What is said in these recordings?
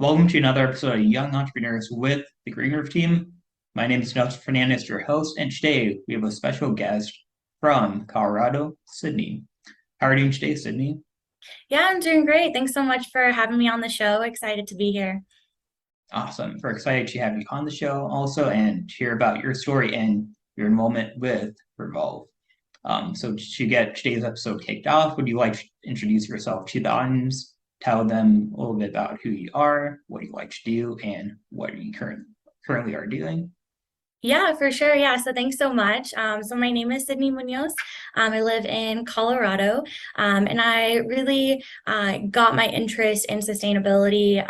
Welcome to another episode of Young Entrepreneurs with the Green Roof Team. My name is Nelson Fernandez, your host, and today we have a special guest from Colorado, Sydney. How are you doing today, Sydney? Yeah, I'm doing great. Thanks so much for having me on the show. Excited to be here. Awesome. We're excited to have you on the show also and hear about your story and your involvement with RE-volv. So to get today's episode kicked off, would you like to introduce yourself to the audience, tell them a little bit about who you are, what you like to do, and what you currently are doing? Yeah, for sure. Yeah, so thanks so much. So my name is Sydney Munoz. I live in Colorado, and I really got my interest in sustainability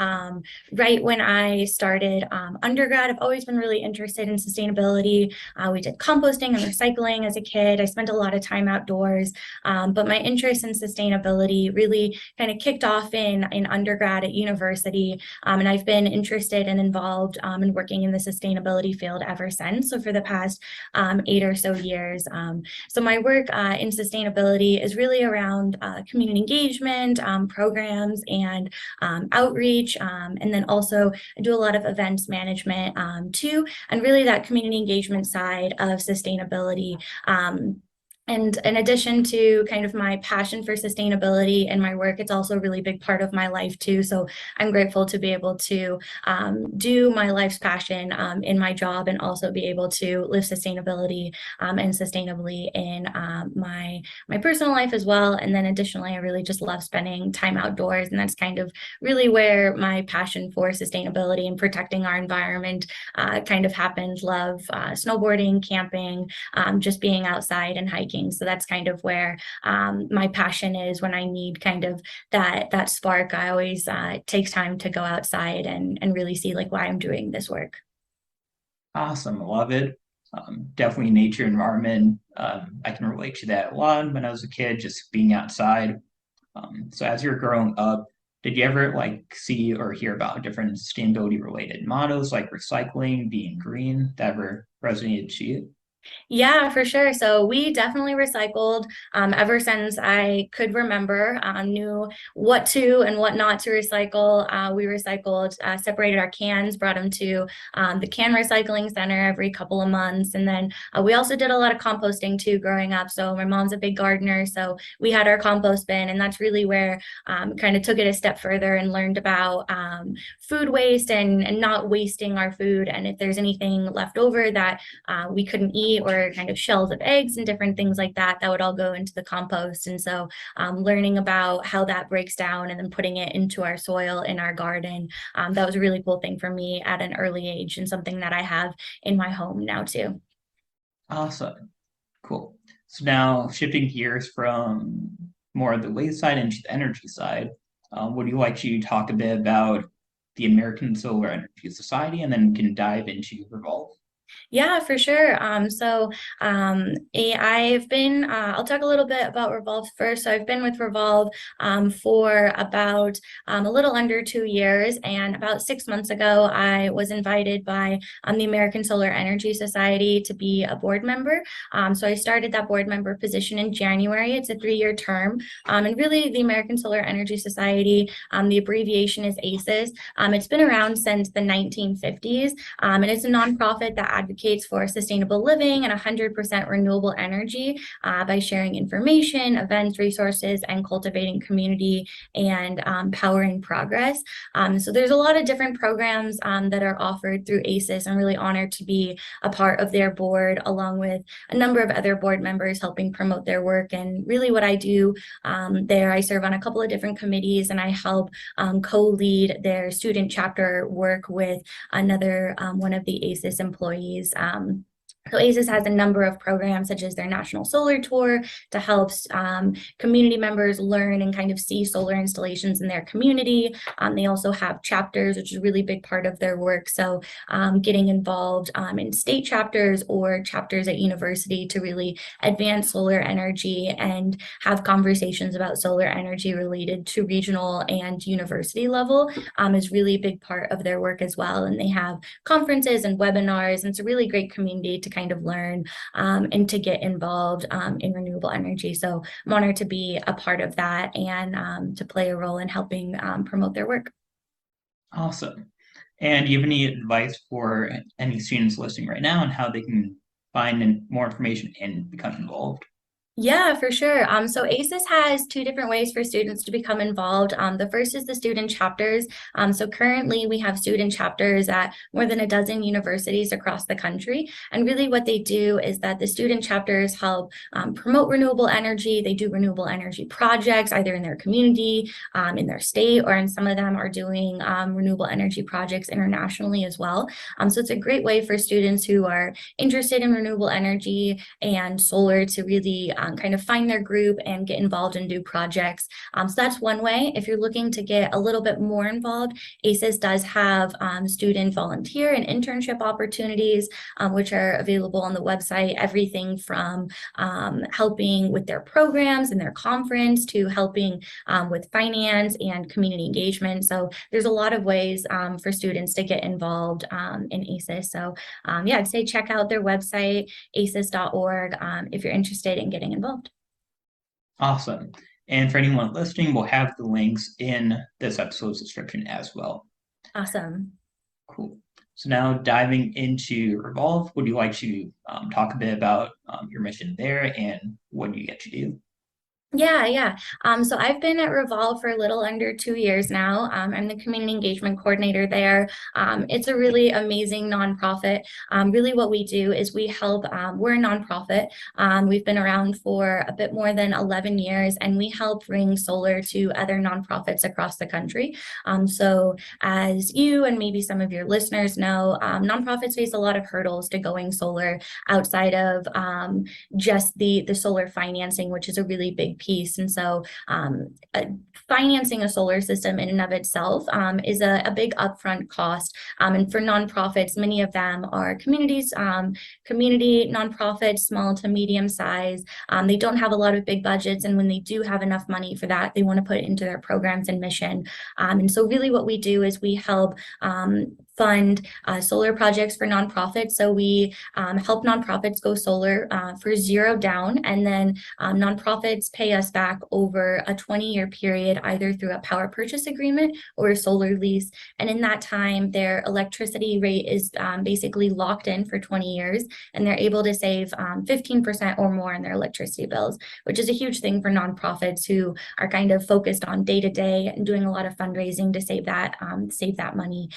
right when I started undergrad. I've always been really interested in sustainability. We did composting and recycling as a kid. I spent a lot of time outdoors, but my interest in sustainability really kind of kicked off in undergrad at university, and I've been interested and involved in working in the sustainability field ever since. So for the past 8 or so years. So my work in sustainability is really around community engagement, programs, and outreach. And then also I do a lot of events management too, and really that community engagement side of sustainability. And in addition to kind of my passion for sustainability and my work, it's also a really big part of my life too. So I'm grateful to be able to do my life's passion in my job and also be able to live sustainability and sustainably in my personal life as well. And then additionally, I really just love spending time outdoors. And that's kind of really where my passion for sustainability and protecting our environment kind of happened. Love snowboarding, camping, just being outside and hiking. So that's kind of where my passion is when I need kind of that spark. I always take time to go outside and really see like why I'm doing this work. Awesome. I love it. Definitely nature environment. I can relate to that a lot when I was a kid, just being outside. So as you're growing up, did you ever like see or hear about different sustainability related mottos like recycling, being green, that ever resonated to you? Yeah, for sure. So we definitely recycled ever since I could remember, knew what to and what not to recycle. We recycled, separated our cans, brought them to the can recycling center every couple of months. And then we also did a lot of composting too growing up. So my mom's a big gardener. So we had our compost bin, and that's really where kind of took it a step further and learned about food waste and not wasting our food. And if there's anything left over that we couldn't eat, or kind of shells of eggs and different things like that, that would all go into the compost. And so learning about how that breaks down and then putting it into our soil in our garden, that was a really cool thing for me at an early age and something that I have in my home now too. Awesome. Cool. So now shifting gears from more of the waste side into the energy side, would you like to talk a bit about the American Solar Energy Society and then we can dive into RE-volv? Yeah, for sure. I've been, I'll talk a little bit about RE-volv first. So I've been with RE-volv for about a little under 2 years. And about 6 months ago, I was invited by the American Solar Energy Society to be a board member. So I started that board member position in January. It's a 3-year term. And really, the American Solar Energy Society, the abbreviation is ASES. It's been around since the 1950s, and it's a nonprofit that advocates for sustainable living and 100% renewable energy by sharing information, events, resources, and cultivating community and powering progress. So there's a lot of different programs that are offered through ASES. I'm really honored to be a part of their board, along with a number of other board members helping promote their work. And really what I do there, I serve on a couple of different committees, and I help co-lead their student chapter work with another one of the ASES employees. So ASES has a number of programs, such as their National Solar Tour, to help community members learn and kind of see solar installations in their community. They also have chapters, which is a really big part of their work. So getting involved in state chapters or chapters at university to really advance solar energy and have conversations about solar energy related to regional and university level is really a big part of their work as well. And they have conferences and webinars, and it's a really great community to kind of learn and to get involved in renewable energy. So I'm honored to be a part of that and to play a role in helping promote their work. Awesome. And do you have any advice for any students listening right now on how they can find more information and become involved? Yeah, for sure. So ASES has two different ways for students to become involved. The first is the student chapters. So currently we have student chapters at more than a dozen universities across the country. And really what they do is that the student chapters help promote renewable energy. They do renewable energy projects either in their community, in their state, or in some of them are doing renewable energy projects internationally as well. So it's a great way for students who are interested in renewable energy and solar to really kind of find their group and get involved and do projects. So that's one way. If you're looking to get a little bit more involved, ASES does have student volunteer and internship opportunities, which are available on the website. Everything from helping with their programs and their conference to helping with finance and community engagement. So there's a lot of ways for students to get involved in ASES. So yeah, I'd say check out their website, ases.org, if you're interested in getting involved. Awesome. And for anyone listening, we'll have the links in this episode's description as well. Awesome. Cool. So now diving into RE-volv, would you like to talk a bit about your mission there and what you get to do? Yeah. So I've been at RE-volv for a little under 2 years now. I'm the community engagement coordinator there. It's a really amazing nonprofit. Really what we do is we help, we're a nonprofit. We've been around for a bit more than 11 years, and we help bring solar to other nonprofits across the country. So as you and maybe some of your listeners know, nonprofits face a lot of hurdles to going solar outside of just the solar financing, which is a really big piece. And so financing a solar system in and of itself is a big upfront cost. And for nonprofits, many of them are communities, community nonprofits, small to medium size. They don't have a lot of big budgets. And when they do have enough money for that, they want to put it into their programs and mission. And so really what we do is we help fund solar projects for nonprofits. So we help nonprofits go solar for zero down, and then nonprofits pay us back over a 20-year period, either through a power purchase agreement or a solar lease. And in that time, their electricity rate is basically locked in for 20 years, and they're able to save 15% or more in their electricity bills, which is a huge thing for nonprofits who are kind of focused on day-to-day and doing a lot of fundraising to save that money.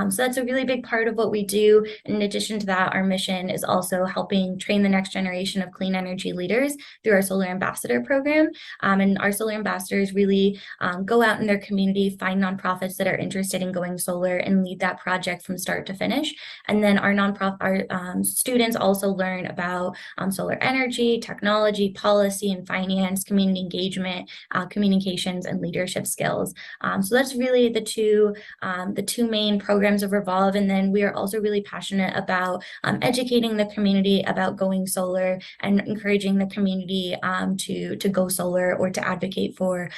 So that's a really big part of what we do. In addition to that, our mission is also helping train the next generation of clean energy leaders through our Solar Ambassador program. And our Solar Ambassadors really go out in their community, find nonprofits that are interested in going solar, and lead that project from start to finish. And then our students also learn about solar energy, technology, policy and finance, community engagement, communications, and leadership skills. So that's really the two main programs of RE-volv. And then we are also really passionate about educating the community about going solar and encouraging the community to go solar or to advocate for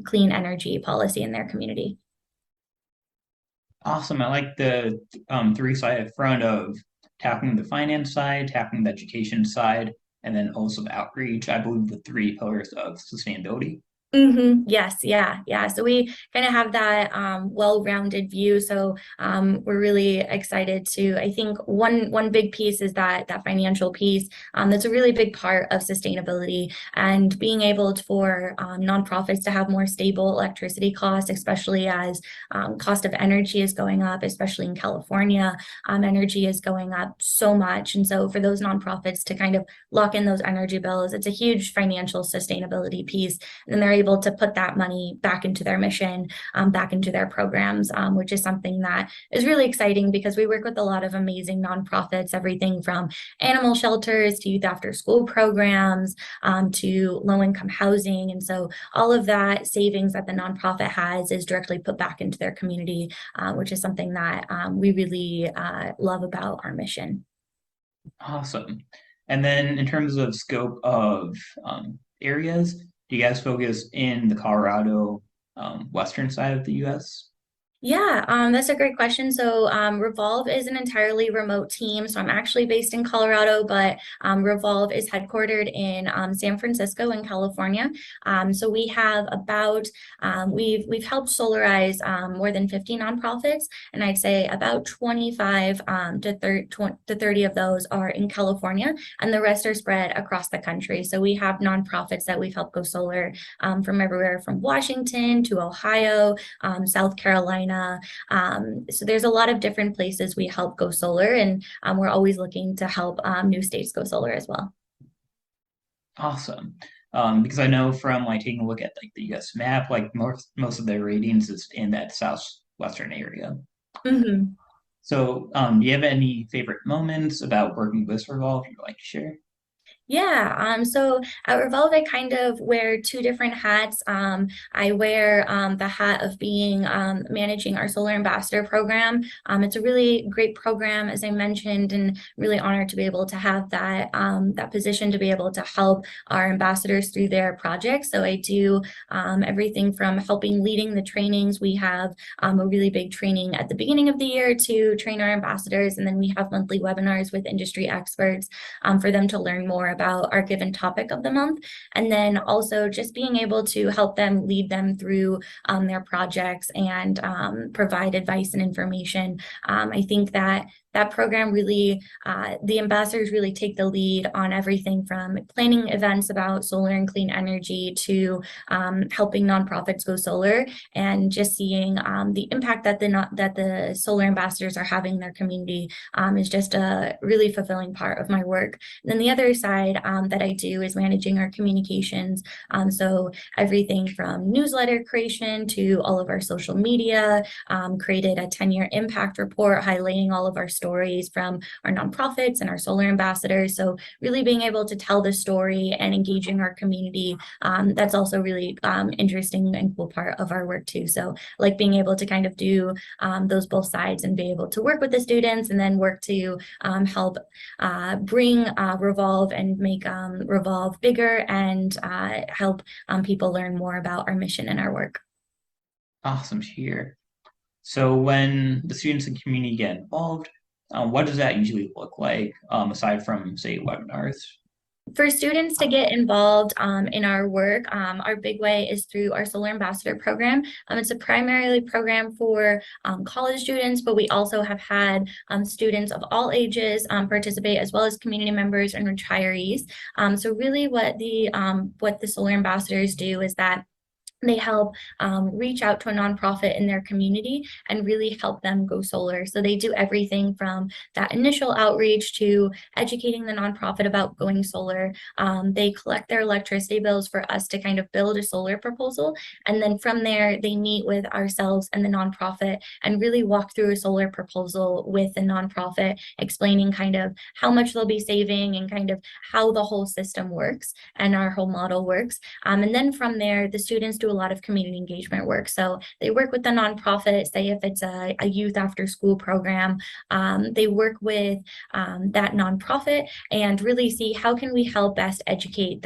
clean energy policy in their community. Awesome. I like the three-sided front of tackling the finance side, tackling the education side, and then also the outreach. I believe the three pillars of sustainability. Yes, yeah. So we kind of have that well-rounded view. So we're really excited to, I think one big piece is that financial piece. That's a really big part of sustainability, and being able for nonprofits to have more stable electricity costs, especially as cost of energy is going up, especially in California. Energy is going up so much. And so for those nonprofits to kind of lock in those energy bills, it's a huge financial sustainability piece. And they're able to put that money back into their mission, back into their programs, which is something that is really exciting because we work with a lot of amazing nonprofits, everything from animal shelters to youth after school programs, to low-income housing. And so all of that savings that the nonprofit has is directly put back into their community, which is something that we really love about our mission. Awesome. And then in terms of scope of areas, do you guys focus in the Colorado western side of the U.S.? Yeah, that's a great question. So RE-volv is an entirely remote team. So I'm actually based in Colorado, but RE-volv is headquartered in San Francisco in California. So we have about we've helped solarize more than 50 nonprofits, and I'd say about 25 to 30 of those are in California, and the rest are spread across the country. So we have nonprofits that we've helped go solar from everywhere from Washington to Ohio, South Carolina. So there's a lot of different places we help go solar, and we're always looking to help new states go solar as well. Awesome. Because I know from like taking a look at like the US map, like most of their ratings is in that southwestern area. Mhm. So do you have any favorite moments about working with RE-volv you'd like to share? Yeah, so at RE-volv, I kind of wear two different hats. I wear the hat of being managing our Solar Ambassador program. It's a really great program, as I mentioned, and really honored to be able to have that that position to be able to help our ambassadors through their projects. So I do everything from helping leading the trainings. We have a really big training at the beginning of the year to train our ambassadors, and then we have monthly webinars with industry experts for them to learn more about our given topic of the month. And then also just being able to help them lead them through their projects and provide advice and information. I think that that program really, the ambassadors really take the lead on everything from planning events about solar and clean energy to helping nonprofits go solar, and just seeing the impact that the solar ambassadors are having in their community is just a really fulfilling part of my work. And then the other side that I do is managing our communications. So everything from newsletter creation to all of our social media, created a 10-year impact report highlighting all of our stories from our nonprofits and our solar ambassadors. So really being able to tell the story and engaging our community, that's also really interesting and cool part of our work too. So like being able to kind of do those both sides and be able to work with the students and then work to help bring RE-volv and make RE-volv bigger and help people learn more about our mission and our work. Awesome to hear. So when the students and community get involved, what does that usually look like, aside from, say, webinars? For students to get involved in our work, our big way is through our Solar Ambassador program. It's a primarily program for college students, but we also have had students of all ages participate, as well as community members and retirees. So really what the Solar Ambassadors do is that they help reach out to a nonprofit in their community and really help them go solar. So they do everything from that initial outreach to educating the nonprofit about going solar. They collect their electricity bills for us to kind of build a solar proposal. And then from there, they meet with ourselves and the nonprofit and really walk through a solar proposal with the nonprofit, explaining kind of how much they'll be saving and kind of how the whole system works and our whole model works. And then from there, the students do a lot of community engagement work. So they work with the nonprofit, say if it's a youth after school program, they work with that nonprofit and really see how can we help best educate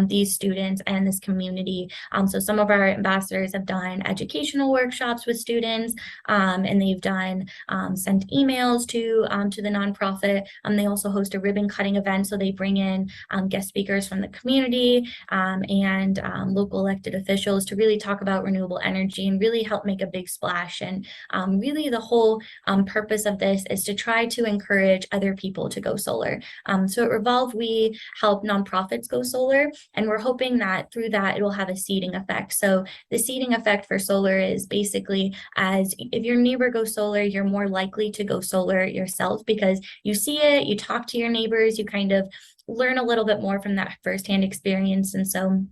these students and this community. So some of our ambassadors have done educational workshops with students, and they've done sent emails to the nonprofit. They also host a ribbon cutting event, so they bring in guest speakers from the community and local elected officials to really talk about renewable energy and really help make a big splash. And really the whole purpose of this is to try to encourage other people to go solar. So at RE-volv, we help nonprofits go solar, and we're hoping that through that it will have a seeding effect. So the seeding effect for solar is basically, as if your neighbor goes solar, you're more likely to go solar yourself because you see it, you talk to your neighbors, you kind of learn a little bit more from that firsthand experience. And so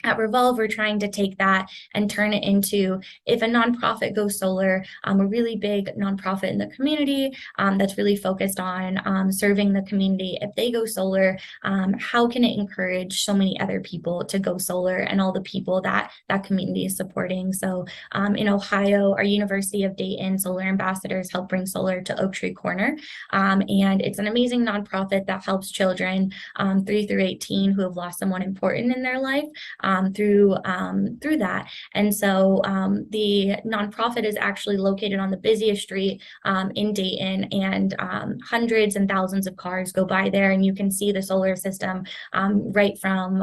at RE-volv, we're trying to take that and turn it into, if a nonprofit goes solar, a really big nonprofit in the community that's really focused on serving the community. If they go solar, how can it encourage so many other people to go solar and all the people that that community is supporting? So in Ohio, our University of Dayton Solar Ambassadors help bring solar to Oak Tree Corner. And it's an amazing nonprofit that helps children 3 through 18 who have lost someone important in their life. through that. And so the nonprofit is actually located on the busiest street in Dayton, and hundreds and thousands of cars go by there, and you can see the solar system right from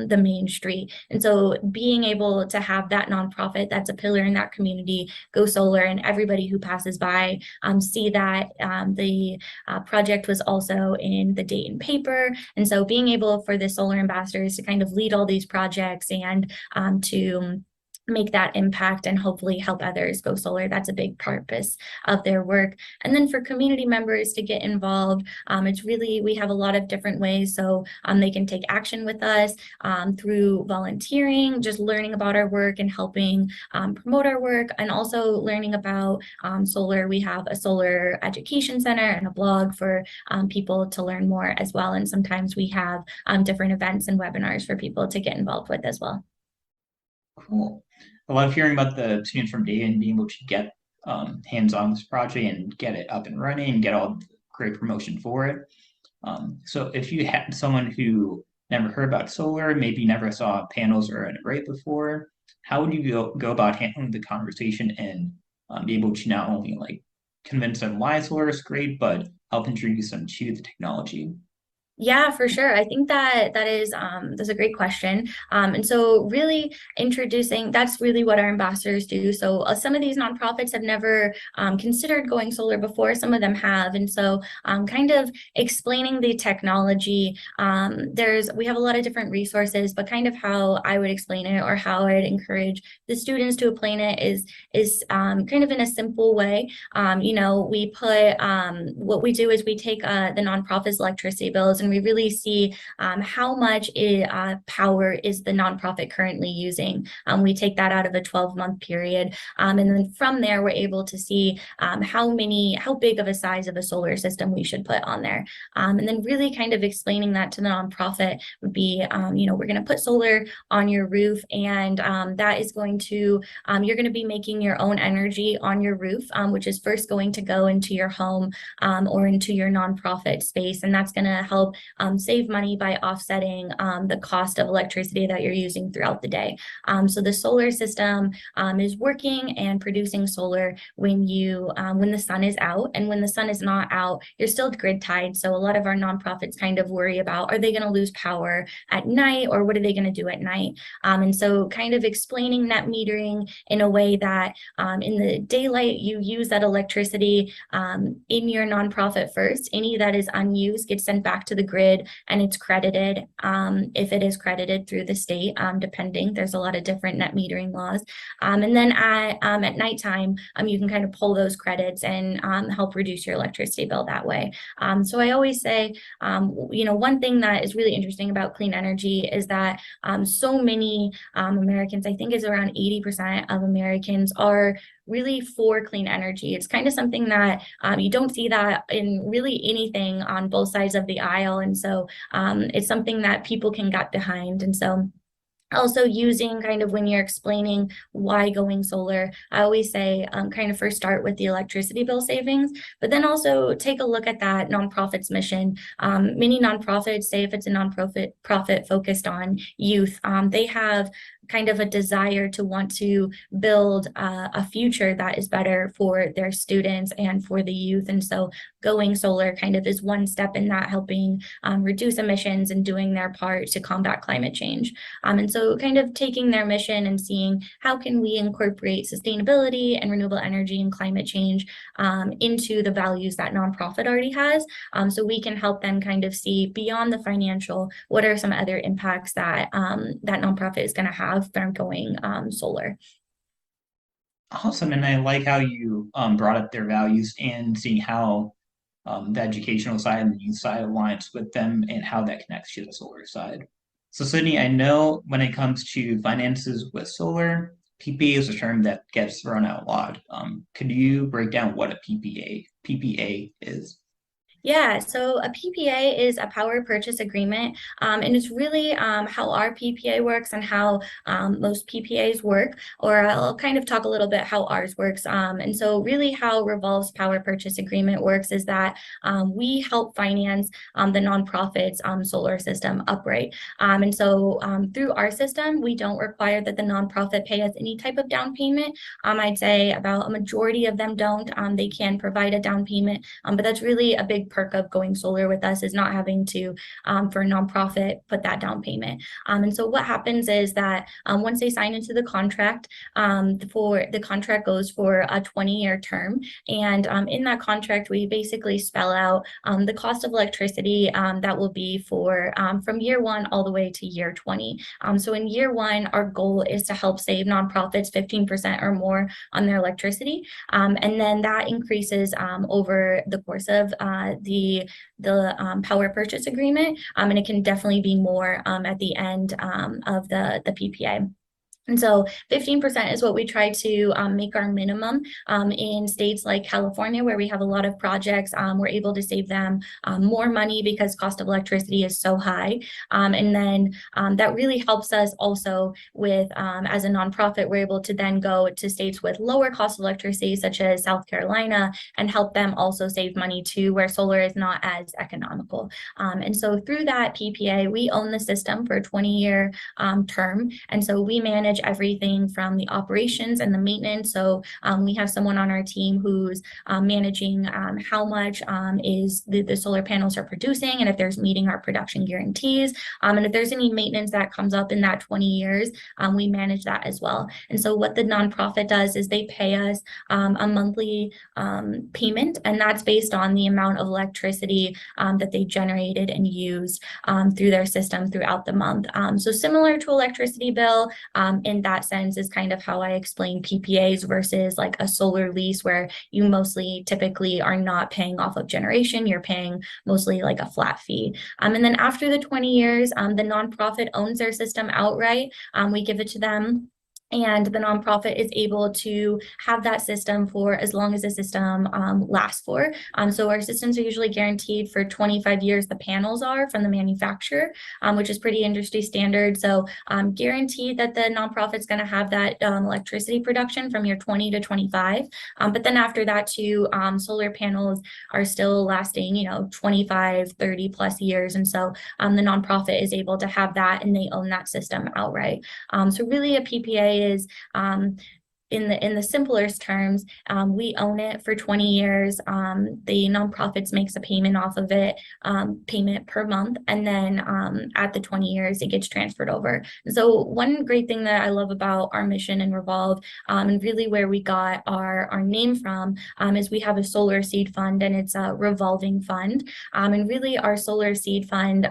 the main street. And so being able to have that nonprofit that's a pillar in that community go solar, and everybody who passes by see that the project was also in the Dayton paper. And so being able for the solar ambassadors to kind of lead all these projects and to make that impact and hopefully help others go solar. That's a big purpose of their work. And then for community members to get involved, it's really, we have a lot of different ways. So they can take action with us through volunteering, just learning about our work and helping promote our work, and also learning about solar. We have a solar education center and a blog for people to learn more as well. And sometimes we have different events and webinars for people to get involved with as well. Cool. I love hearing about the students from Dayton being able to get hands-on this project and get it up and running and get all the great promotion for it. So if you had someone who never heard about solar, maybe never saw panels or an array before, how would you go about handling the conversation and be able to not only like convince them why solar is great, but help introduce them to the technology? Yeah, for sure. I think that's a great question. And so really introducing, that's really what our ambassadors do. So some of these nonprofits have never considered going solar before. Some of them have. And so kind of explaining the technology, we have a lot of different resources, but kind of how I would explain it, or how I'd encourage the students to explain it is kind of in a simple way. We put, what we do is we take the nonprofit's electricity bills, and we really see how much power is the nonprofit currently using. We take that out of a 12-month period. And then from there, we're able to see how big of a size of a solar system we should put on there. And then really kind of explaining that to the nonprofit would be, we're going to put solar on your roof, and that is going to, you're going to be making your own energy on your roof, which is first going to go into your home or into your nonprofit space. And that's going to help save money by offsetting the cost of electricity that you're using throughout the day. So the solar system is working and producing solar when the sun is out, and when the sun is not out, you're still grid tied. So a lot of our nonprofits kind of worry about, are they going to lose power at night, or what are they going to do at night? And so kind of explaining net metering in a way that in the daylight, you use that electricity in your nonprofit first. Any that is unused gets sent back to the grid, and it's credited if it is credited through the state, depending. There's a lot of different net metering laws. And then at nighttime, you can kind of pull those credits and help reduce your electricity bill that way. So I always say, one thing that is really interesting about clean energy is that so many Americans, I think is around 80% of Americans, are really for clean energy. It's kind of something that you don't see that in really anything on both sides of the aisle. And so it's something that people can get behind. And so also using kind of when you're explaining why going solar, I always say kind of first start with the electricity bill savings, but then also take a look at that nonprofit's mission. Many nonprofits say, if it's a nonprofit focused on youth, they have kind of a desire to want to build a future that is better for their students and for the youth. And so going solar kind of is one step in that, helping reduce emissions and doing their part to combat climate change. And so kind of taking their mission and seeing how can we incorporate sustainability and renewable energy and climate change into the values that nonprofit already has. So we can help them kind of see beyond the financial, what are some other impacts that that nonprofit is going to have from going solar. Awesome. And I like how you brought up their values and seeing how the educational side and the youth side aligns with them and how that connects to the solar side. So Sydney, I know when it comes to finances with solar, PPA is a term that gets thrown out a lot. Could you break down what a PPA is? Yeah, so a PPA is a power purchase agreement, and it's really how our PPA works and how most PPAs work, or I'll kind of talk a little bit how ours works. And so really how Revolve's power purchase agreement works is that we help finance the nonprofit's solar system upright. And so through our system, we don't require that the nonprofit pay us any type of down payment. I'd say about a majority of them don't. They can provide a down payment, but that's really a big perk of going solar with us, is not having to, for a nonprofit, put that down payment. And so what happens is that once they sign into the contract, for the contract goes for a 20-year term. And in that contract, we basically spell out the cost of electricity that will be for from year 1 all the way to year 20. So in year 1, our goal is to help save nonprofits 15% or more on their electricity. And then that increases over the course of the power purchase agreement, and it can definitely be more at the end of the PPA. And so 15% is what we try to make our minimum in states like California, where we have a lot of projects. We're able to save them more money because cost of electricity is so high. And then that really helps us also with, as a nonprofit, we're able to then go to states with lower cost of electricity, such as South Carolina, and help them also save money too, where solar is not as economical. And so through that PPA, we own the system for a 20-year term. And so we manage everything from the operations and the maintenance. So we have someone on our team who's managing how much is the solar panels are producing, and if there's meeting our production guarantees. And if there's any maintenance that comes up in that 20 years, we manage that as well. And so what the nonprofit does is they pay us a monthly payment, and that's based on the amount of electricity that they generated and used through their system throughout the month. So similar to electricity bill, in that sense is kind of how I explain PPAs versus like a solar lease, where you mostly typically are not paying off of generation, you're paying mostly like a flat fee. And then after the 20 years, the nonprofit owns their system outright. We give it to them, and the nonprofit is able to have that system for as long as the system lasts for. So our systems are usually guaranteed for 25 years, the panels are from the manufacturer, which is pretty industry standard. So guaranteed that the nonprofit's going to have that electricity production from year 20 to 25. But then after that too, solar panels are still lasting, 25, 30 plus years. And so the nonprofit is able to have that, and they own that system outright. So really a PPA is in the simplest terms, we own it for 20 years. The nonprofits makes a payment off of it, payment per month, and then at the 20 years, it gets transferred over. So one great thing that I love about our mission and Revolve, and really where we got our name from, is we have a solar seed fund, and it's a revolving fund. And really our solar seed fund,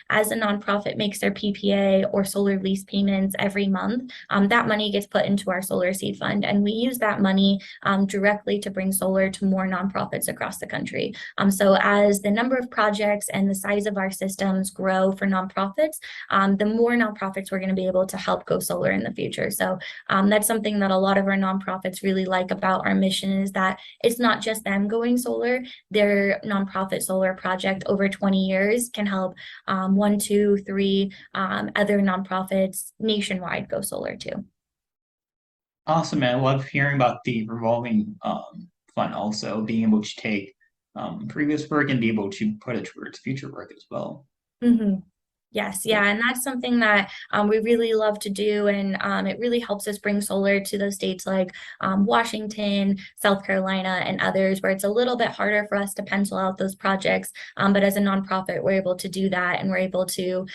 as a nonprofit makes their PPA or solar lease payments every month, that money gets put into our solar seed fund, and we use that money directly to bring solar to more nonprofits across the country. So as the number of projects and the size of our systems grow for nonprofits, the more nonprofits we're going to be able to help go solar in the future. So that's something that a lot of our nonprofits really like about our mission, is that it's not just them going solar. Their nonprofit solar project over 20 years can help 1, 2, 3 other nonprofits nationwide go solar too. Awesome, man. I love hearing about the revolving fund, also being able to take previous work and be able to put it towards future work as well. Mm-hmm. Yes, yeah, and that's something that we really love to do, and it really helps us bring solar to those states like Washington, South Carolina, and others, where it's a little bit harder for us to pencil out those projects. But as a nonprofit, we're able to do that, and we're able to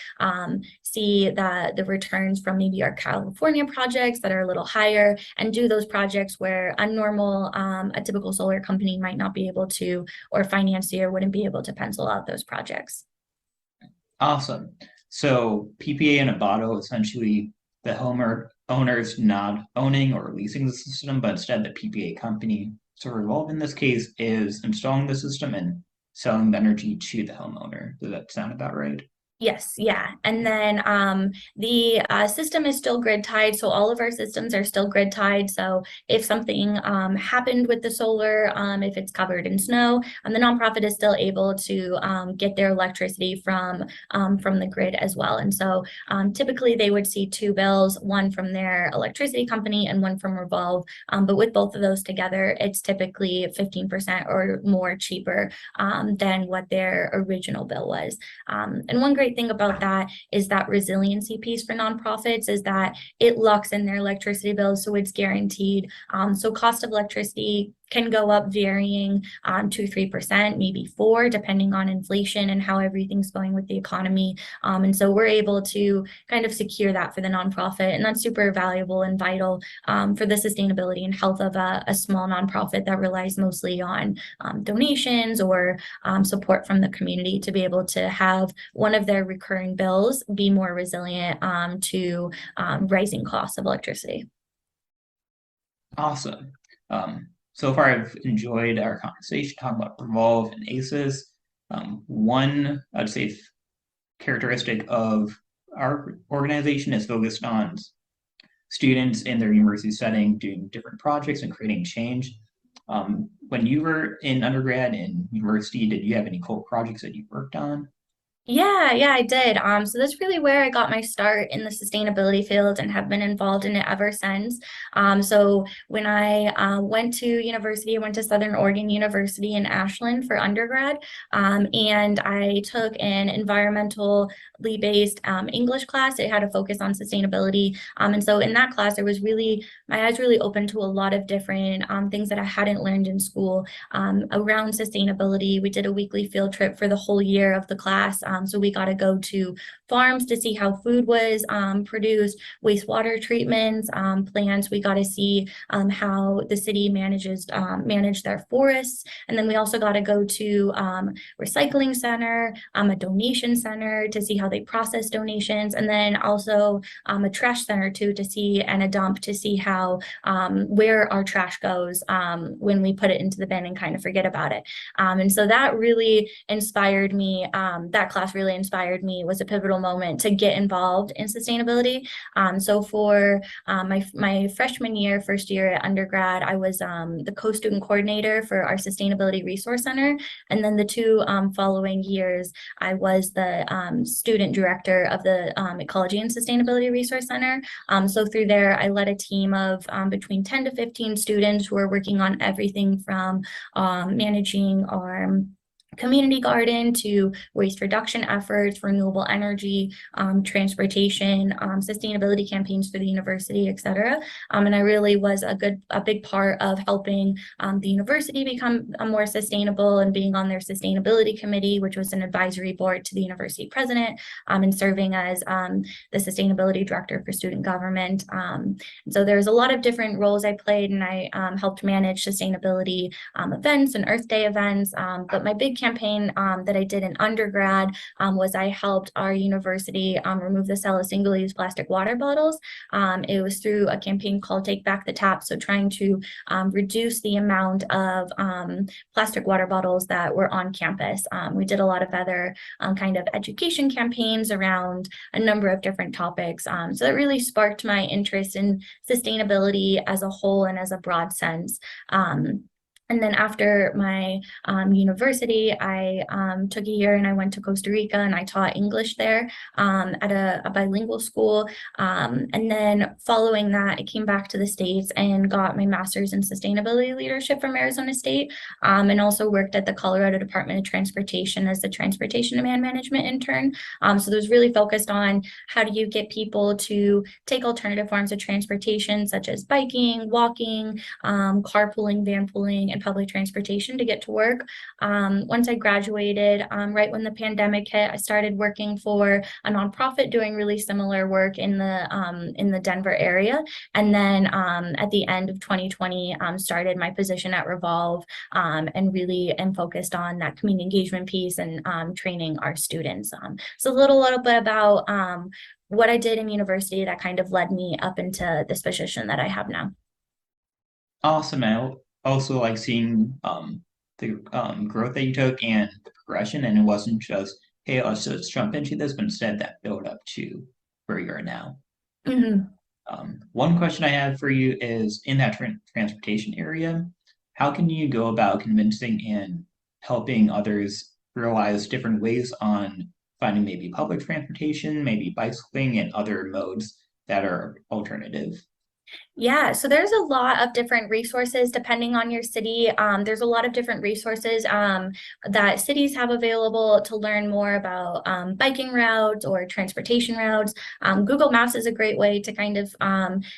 see the returns from maybe our California projects that are a little higher, and do those projects where a typical solar company might not be able to, or financier wouldn't be able to pencil out those projects. Awesome. So PPA in a bottle, essentially the owner's not owning or leasing the system, but instead the PPA company, so Revolve in this case, is installing the system and selling the energy to the homeowner. Does that sound about right? Yes, yeah. And then the system is still grid tied. So all of our systems are still grid tied. So if something happened with the solar, if it's covered in snow, the nonprofit is still able to get their electricity from the grid as well. And so typically they would see two bills, one from their electricity company and one from RE-volv. But with both of those together, it's typically 15% or more cheaper than what their original bill was. And one great thing about that is that resiliency piece for nonprofits is that it locks in their electricity bills, so it's guaranteed. So cost of electricity can go up varying 2-3%, maybe 4%, depending on inflation and how everything's going with the economy. And so we're able to kind of secure that for the nonprofit, and that's super valuable and vital for the sustainability and health of a small nonprofit that relies mostly on donations or support from the community to be able to have one of their recurring bills be more resilient to rising costs of electricity. Awesome. So far, I've enjoyed our conversation talking about RE-volv and ASES. One, I'd say, characteristic of our organization is focused on students in their university setting doing different projects and creating change. When you were in undergrad and university, did you have any cool projects that you worked on? Yeah, I did. So that's really where I got my start in the sustainability field and have been involved in it ever since. So when I went to university, I went to Southern Oregon University in Ashland for undergrad, and I took an environmentally based English class. It had a focus on sustainability, and so in that class, my eyes really opened to a lot of different things that I hadn't learned in school around sustainability. We did a weekly field trip for the whole year of the class. So we got to go to farms to see how food was produced, wastewater treatments, plants. We got to see how the city manage their forests. And then we also got to go to recycling center, a donation center to see how they process donations, and then also a trash center too to see, and a dump to see how where our trash goes when we put it into the bin and kind of forget about it. And so that really inspired me. That class really inspired me, was a pivotal moment to get involved in sustainability. So for my freshman year, first year at undergrad, I was the co-student coordinator for our Sustainability Resource Center. And then the two following years, I was the student director of the Ecology and Sustainability Resource Center. So through there, I led a team of between 10 to 15 students who are working on everything from managing our community garden to waste reduction efforts, renewable energy, transportation, sustainability campaigns for the university, et cetera. And I really was a big part of helping the university become more sustainable and being on their sustainability committee, which was an advisory board to the university president, and serving as the sustainability director for student government. So there's a lot of different roles I played, and I helped manage sustainability events and Earth Day events. But my big campaign that I did in undergrad was I helped our university remove the sale of single-use plastic water bottles. It was through a campaign called Take Back the Tap, so trying to reduce the amount of plastic water bottles that were on campus. We did a lot of other kind of education campaigns around a number of different topics. So that really sparked my interest in sustainability as a whole and as a broad sense. And then after my university, I took a year and I went to Costa Rica and I taught English there at a bilingual school. And then following that, I came back to the States and got my master's in sustainability leadership from Arizona State, and also worked at the Colorado Department of Transportation as the transportation demand management intern. So it was really focused on how do you get people to take alternative forms of transportation, such as biking, walking, carpooling, vanpooling, and public transportation to get to work. Once I graduated, right when the pandemic hit, I started working for a nonprofit doing really similar work in the Denver area. And then at the end of 2020, started my position at RE-volv, and really am focused on that community engagement piece and training our students. So a little bit about what I did in university that kind of led me up into this position that I have now. Awesome. I also like seeing the growth that you took and the progression, and it wasn't just, hey, let's just jump into this, but instead that build up to where you are now. Mhm. One question I have for you is in that transportation area, how can you go about convincing and helping others realize different ways on finding maybe public transportation, maybe bicycling and other modes that are alternative? Yeah, so there's a lot of different resources depending on your city. There's a lot of different resources that cities have available to learn more about biking routes or transportation routes. Google Maps is a great way to kind of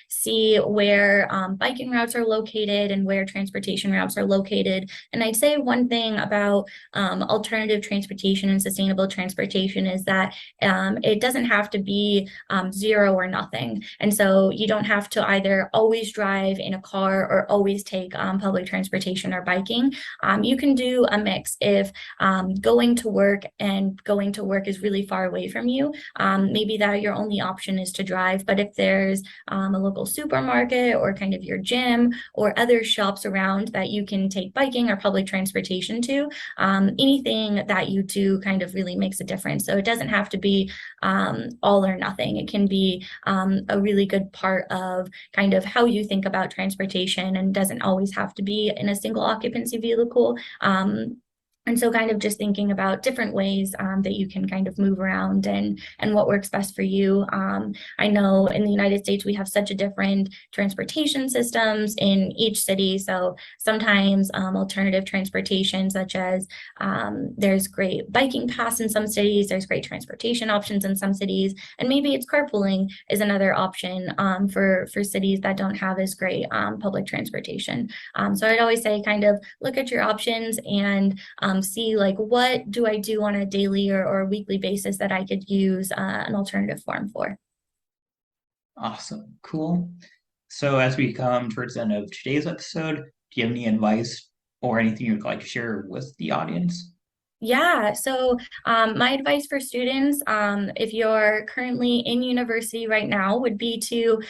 see where biking routes are located and where transportation routes are located. And I'd say one thing about alternative transportation and sustainable transportation is that it doesn't have to be zero or nothing. And so you don't have to either always drive in a car or always take public transportation or biking. You can do a mix. If going to work is really far away from you, maybe that your only option is to drive. But if there's a local supermarket or kind of your gym or other shops around that you can take biking or public transportation to, anything that you do kind of really makes a difference. So it doesn't have to be all or nothing. It can be a really good part of kind of how you think about transportation and doesn't always have to be in a single occupancy vehicle. And so kind of just thinking about different ways that you can kind of move around and what works best for you. I know in the United States, we have such a different transportation systems in each city. So sometimes alternative transportation, such as there's great biking paths in some cities, there's great transportation options in some cities, and maybe it's carpooling is another option for cities that don't have as great public transportation. So I'd always say kind of look at your options and see like what do I do on a daily or weekly basis that I could use an alternative form for. Awesome, cool. So as we come towards the end of today's episode, do you have any advice or anything you'd like to share with the audience? Yeah, so my advice for students, if you're currently in university right now, would be to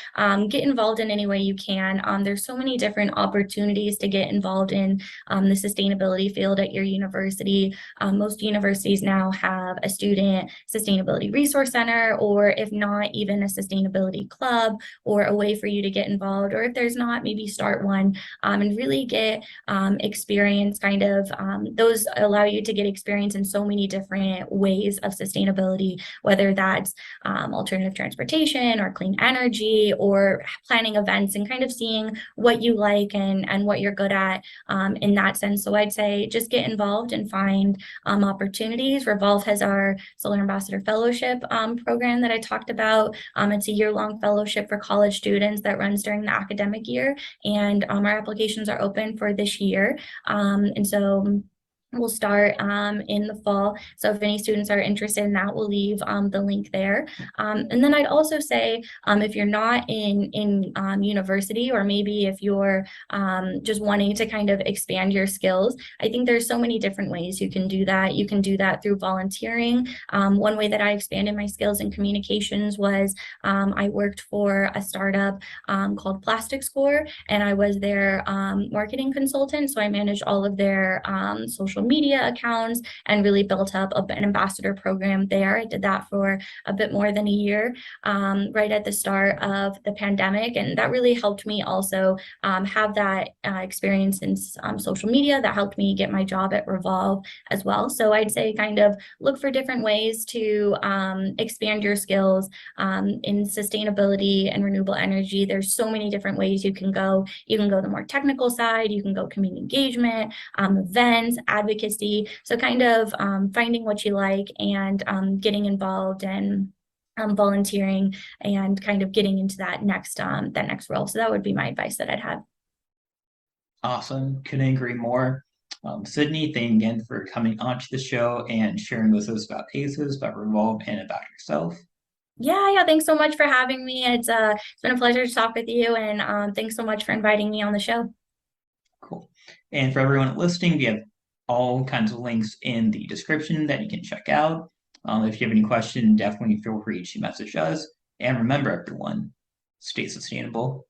get involved in any way you can. There's so many different opportunities to get involved in the sustainability field at your university. Most universities now have a student sustainability resource center, or if not, even a sustainability club, or a way for you to get involved. Or if there's not, maybe start one and really get experience. Kind of those allow you to get experience in so many different ways of sustainability, whether that's alternative transportation or clean energy or planning events and kind of seeing what you like and what you're good at in that sense. So I'd say just get involved and find opportunities. RE-volv has our Solar Ambassador Fellowship program that I talked about. It's a year-long fellowship for college students that runs during the academic year, and our applications are open for this year. And so we'll start in the fall. So if any students are interested in that, we'll leave the link there. And then I'd also say if you're not in university, or maybe if you're just wanting to kind of expand your skills, I think there's so many different ways you can do that. You can do that through volunteering. One way that I expanded my skills in communications was I worked for a startup called Plastic Score, and I was their marketing consultant. So I managed all of their social media accounts and really built up an ambassador program there. I did that for a bit more than a year, right at the start of the pandemic. And that really helped me also have that experience in social media that helped me get my job at RE-volv as well. So I'd say kind of look for different ways to expand your skills in sustainability and renewable energy. There's so many different ways you can go. You can go the more technical side, you can go community engagement, events, advocacy. So kind of finding what you like and getting involved and volunteering and kind of getting into that next role. So that would be my advice that I'd have. Awesome, couldn't agree more. Sydney, thank you again for coming onto the show and sharing with us about ASES, about RE-volv, and about yourself. Yeah, thanks so much for having me. It's been a pleasure to talk with you, and thanks so much for inviting me on the show. Cool. And for everyone listening, we have all kinds of links in the description that you can check out. If you have any questions, definitely feel free to message us. And remember, everyone, stay sustainable.